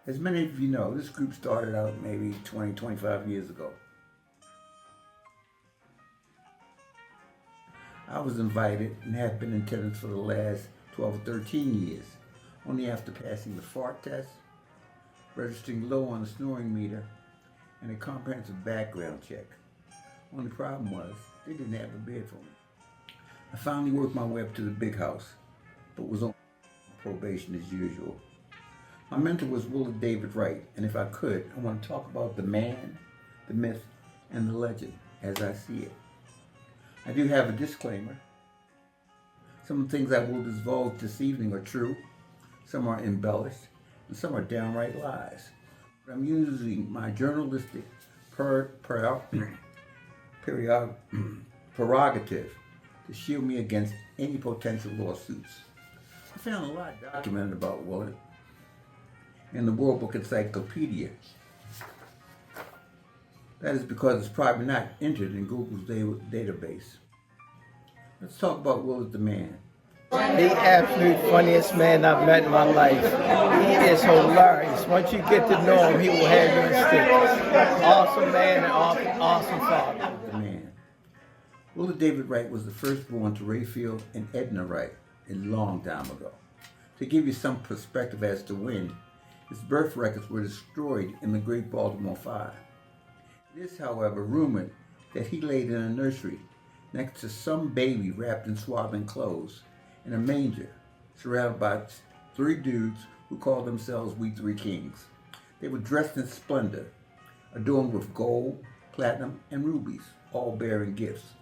As many of you know, this group started out maybe 20, 25 years ago. I was invited and have been in attendance for the last 12 or 13 years, only after passing the fart test, registering low on the snoring meter, and a comprehensive background check. Only problem was, they didn't have a bed for me. I finally worked my way up to the big house, but was on probation as usual. My mentor was Willard David Wright, and if I could, I want to talk about the man, the myth, and the legend as I see it. I do have a disclaimer. Some of the things I will divulge this evening are true, some are embellished, and some are downright lies. But I'm using my journalistic prerogative to shield me against any potential lawsuits. I found a lot documented about Willard in the World Book Encyclopedia. That is because it's probably not entered in Google's database. Let's talk about Willard the man. The absolute funniest man I've met in my life. He is hilarious. Once you get to know him, he will have you in stitches. Awesome man and awesome father. The man. Willard David Wright was the firstborn to Rayfield and Edna Wright a long time ago. To give you some perspective as to when, his birth records were destroyed in the Great Baltimore Fire. It is, however, rumored that he laid in a nursery next to some baby wrapped in swaddling clothes in a manger, surrounded by 3 dudes who called themselves We Three Kings. They were dressed in splendor, adorned with gold, platinum, and rubies, all bearing gifts.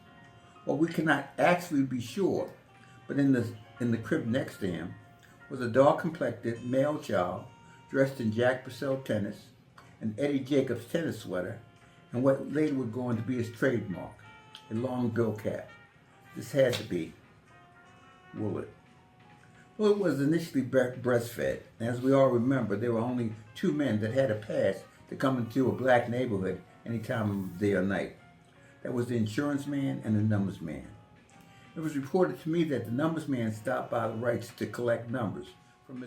Well, we cannot actually be sure, but in the crib next to him was a dark-complected male child dressed in Jack Purcell tennis, an Eddie Jacobs tennis sweater, and what later would go on to be his trademark, a long bill cap. This had to be Willard. Willard was initially breastfed, and as we all remember, there were only 2 men that had a pass to come into a black neighborhood any time of day or night. That was the insurance man and the numbers man. It was reported to me that the numbers man stopped by the Wrights to collect numbers from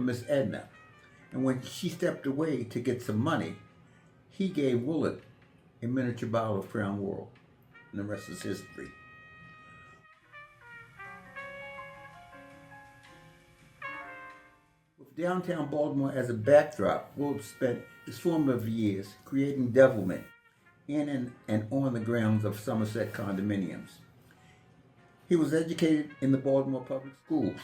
Miss Edna, and when she stepped away to get some money, he gave Willard a miniature bottle of Crown Royal, and the rest is history. With downtown Baltimore as a backdrop, Willard spent his formative years creating devilment in and on the grounds of Somerset condominiums. He was educated in the Baltimore public schools.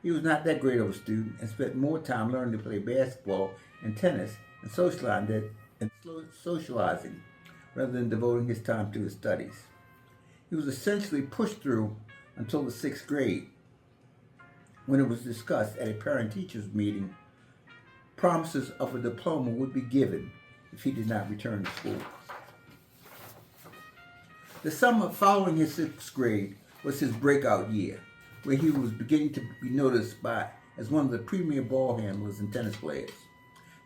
He was not that great of a student and spent more time learning to play basketball and tennis and socializing rather than devoting his time to his studies. He was essentially pushed through until the 6th grade, when it was discussed at a parent-teachers meeting promises of a diploma would be given if he did not return to school. The summer following his 6th grade was his breakout year, where he was beginning to be noticed as one of the premier ball handlers and tennis players.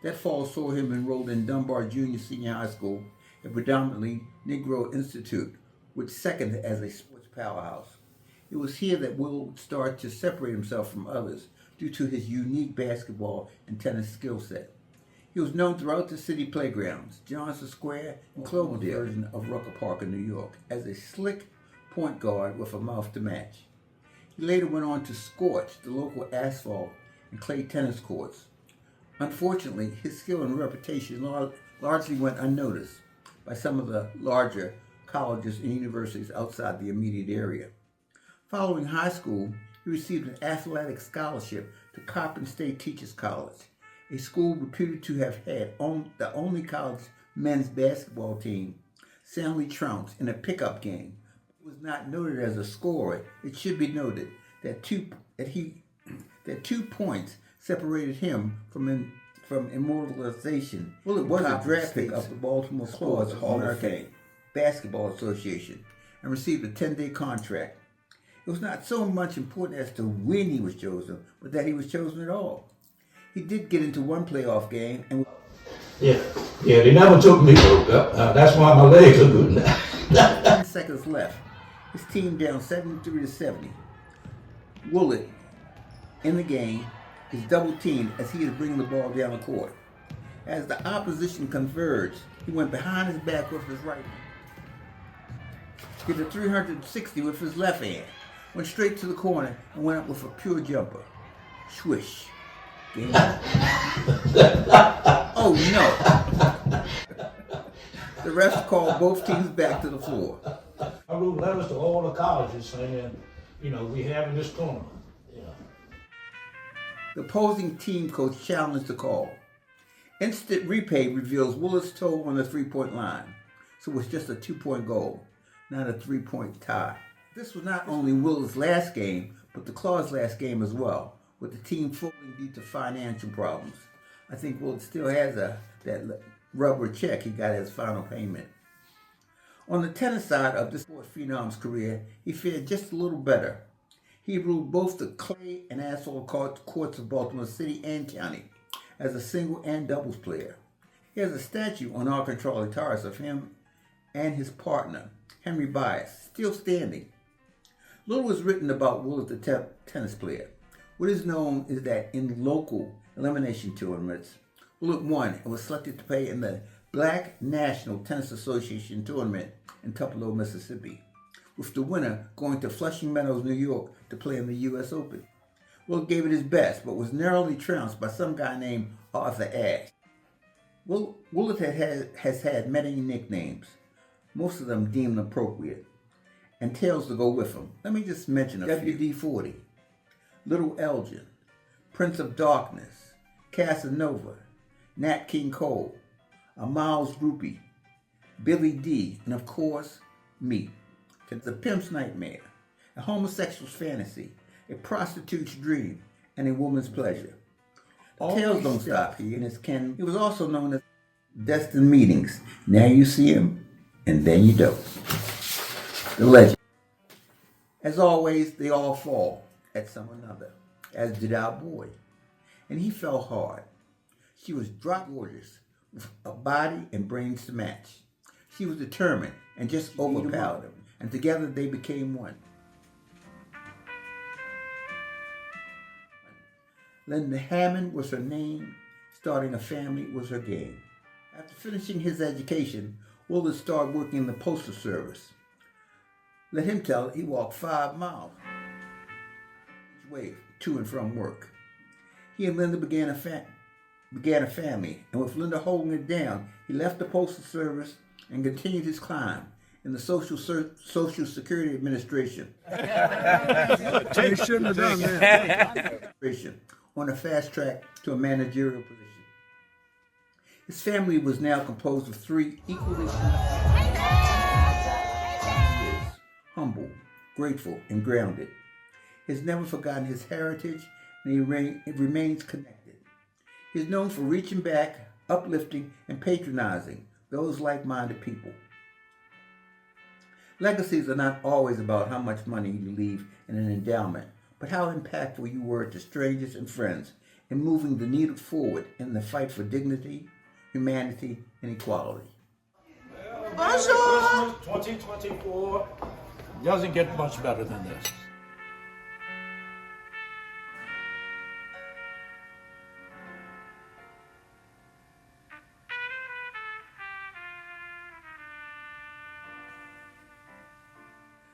That fall saw him enrolled in Dunbar Junior Senior High School, a predominantly Negro institute, which seconded as a sports powerhouse. It was here that Will would start to separate himself from others due to his unique basketball and tennis skill set. He was known throughout the city playgrounds, Johnson Square and Cloverdale, version of Rucker Park in New York, as a slick point guard with a mouth to match. He later went on to scorch the local asphalt and clay tennis courts. Unfortunately, his skill and reputation largely went unnoticed by some of the larger colleges and universities outside the immediate area. Following high school, he received an athletic scholarship to Coppin State Teachers College, a school reputed to have had the only college men's basketball team soundly trounced in a pickup game. He was not noted as a scorer. It should be noted that 2 points separated him from immortalization. Willard was a draft pick of the Baltimore Sports Hall of Fame Basketball Association and received a 10-day contract. It was not so much important as to when he was chosen, but that he was chosen at all. He did get into one playoff game and they never took me though. That's why my legs are good now. 10 seconds left. His team down 73-70. Willard In the game, is double teamed as he is bringing the ball down the court. As the opposition converged, he went behind his back with his right hand. Did a 360 with his left hand. Went straight to the corner and went up with a pure jumper. Swish. Game. Oh no. The refs called both teams back to the floor. I wrote letters to all the colleges saying, we having this tournament. The opposing team coach challenged the call. Instant replay reveals Willard's toe on the three-point line, so it's just a 2-point goal, not a 3-point tie. This was not only Willard's last game, but the Claw's last game as well, with the team folding due to financial problems. I think Willard still has that rubber check he got as final payment. On the tennis side of the sport phenom's career, he fared just a little better. He ruled both the clay and asphalt courts of Baltimore City and County as a single and doubles player. He has a statue on Arkansas Terrace of him and his partner, Henry Bias, still standing. Little was written about Willard the tennis player. What is known is that in local elimination tournaments, Willard won and was selected to play in the Black National Tennis Association tournament in Tupelo, Mississippi, with the winner going to Flushing Meadows, New York to play in the U.S. Open. Willard gave it his best, but was narrowly trounced by some guy named Arthur Ashe. Willard has had many nicknames, most of them deemed appropriate, and tales to go with them. Let me just mention a few. WD-40, Little Elgin, Prince of Darkness, Casanova, Nat King Cole, a Miles Groupie, Billy D, and of course, me. It's a pimp's nightmare, a homosexual's fantasy, a prostitute's dream, and a woman's pleasure. The tales don't stop here, and he was also known as Destined Meetings. Now you see him, and then you don't. The legend. As always, they all fall at some another, as did our boy. And he fell hard. She was drop gorgeous, with a body and brains to match. She was determined and just overpowered him, and together they became one. Linda Hammond was her name. Starting a family was her game. After finishing his education, Willard started working in the postal service. Let him tell it, he walked 5 miles each way to and from work. He and Linda began a family, and with Linda holding it down, he left the postal service and continued his climb in the Social Security Administration. They shouldn't have done that. On a fast track to a managerial position. His family was now composed of 3 equally humble, grateful, and grounded. He has never forgotten his heritage, and he remains connected. He is known for reaching back, uplifting, and patronizing those like-minded people. Legacies are not always about how much money you leave in an endowment, but how impactful you were to strangers and friends in moving the needle forward in the fight for dignity, humanity, and equality. Bonjour! 2024 doesn't get much better than this.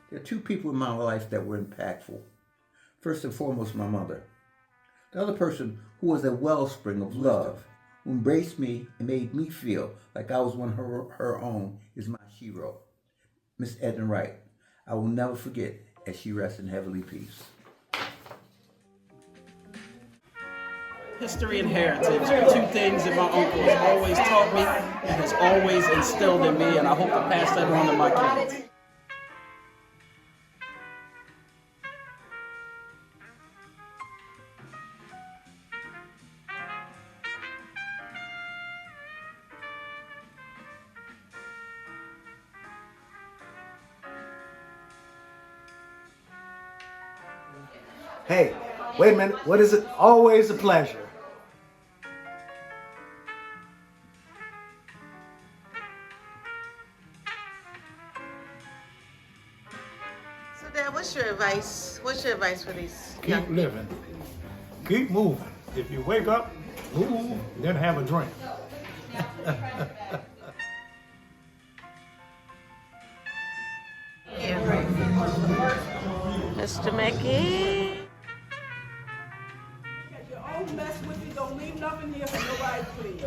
There are 2 people in my life that were impactful. First and foremost, my mother. The other person who was a wellspring of love, who embraced me and made me feel like I was one of her own, is my hero, Miss Edna Wright. I will never forget, as she rests in heavenly peace. History and heritage are 2 things that my uncle has always taught me and has always instilled in me, and I hope to pass that on to my kids. Hey, wait a minute. What is it? Always a pleasure. So, Dad, what's your advice? What's your advice for these young Keep living. Keep moving. If you wake up, move, then have a drink. Mr. Mickey. Your own mess with you, don't leave nothing here for nobody, please.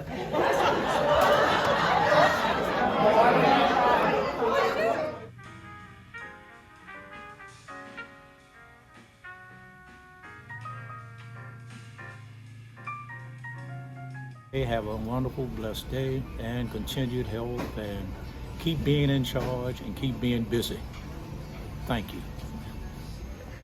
Hey, have a wonderful, blessed day and continued health and keep being in charge and keep being busy. Thank you.